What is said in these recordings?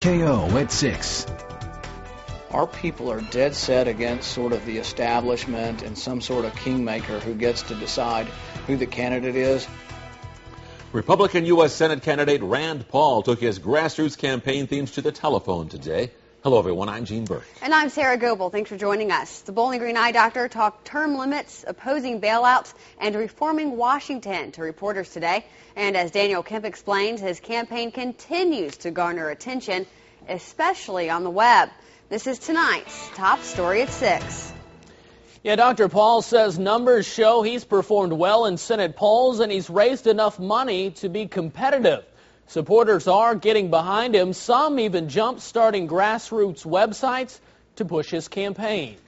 KO at 6. Our people are dead set against sort of the establishment and some sort of kingmaker who gets to decide who the candidate is. Republican U.S. Senate candidate Rand Paul took his grassroots campaign themes to the telephone today. Hello, everyone. I'm Gene Burke. And I'm Sarah Goebel. Thanks for joining us. The Bowling Green eye doctor talked term limits, opposing bailouts, and reforming Washington to reporters today. And as Daniel Kemp explains, his campaign continues to garner attention, especially on the web. This is tonight's top story at 6. Yeah, Dr. Paul says numbers show he's performed well in Senate polls and he's raised enough money to be competitive. Supporters are getting behind him. Some even jump-starting grassroots websites to push his campaign.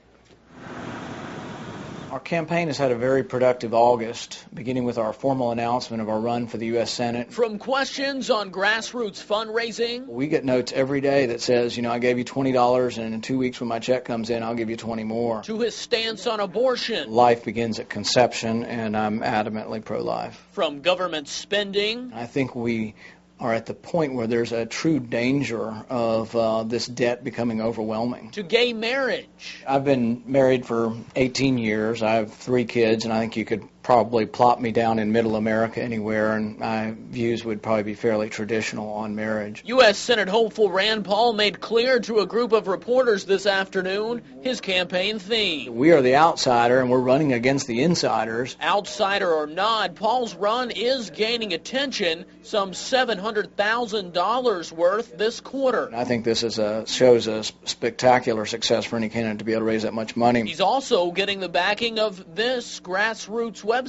Our campaign has had a very productive August, beginning with our formal announcement of our run for the U.S. Senate. From questions on grassroots fundraising, we get notes every day that says, I gave you $20, and in 2 weeks when my check comes in, I'll give you 20 more. To his stance on abortion. Life begins at conception, and I'm adamantly pro-life. From government spending. I think we are at the point where there's a true danger of this debt becoming overwhelming. To gay marriage. I've been married for 18 years. I have 3 kids, and I think you could probably plop me down in middle America anywhere, and my views would probably be fairly traditional on marriage. U.S. Senate hopeful Rand Paul made clear to a group of reporters this afternoon his campaign theme. We are the outsider, and we're running against the insiders. Outsider or not, Paul's run is gaining attention, some $700,000 worth this quarter. I think this shows a spectacular success for any candidate to be able to raise that much money. He's also getting the backing of this grassroots website.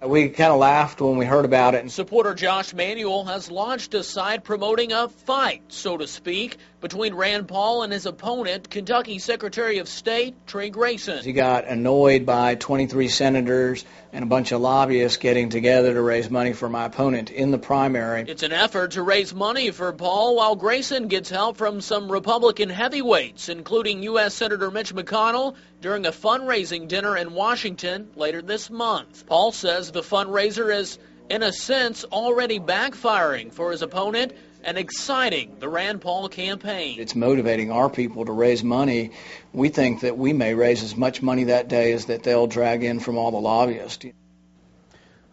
We kind of laughed when we heard about it. Supporter Josh Manuel has launched a site promoting a fight, so to speak, between Rand Paul and his opponent, Kentucky Secretary of State Trey Grayson. He got annoyed by 23 senators and a bunch of lobbyists getting together to raise money for my opponent in the primary. It's an effort to raise money for Paul while Grayson gets help from some Republican heavyweights, including U.S. Senator Mitch McConnell, during a fundraising dinner in Washington later this month. Paul says the fundraiser is, in a sense, already backfiring for his opponent and exciting the Rand Paul campaign. It's motivating our people to raise money. We think that we may raise as much money that day as that they'll drag in from all the lobbyists.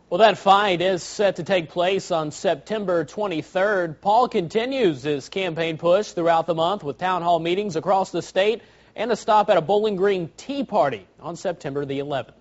Well, that fight is set to take place on September 23rd. Paul continues his campaign push throughout the month with town hall meetings across the state and a stop at a Bowling Green Tea Party on September the 11th.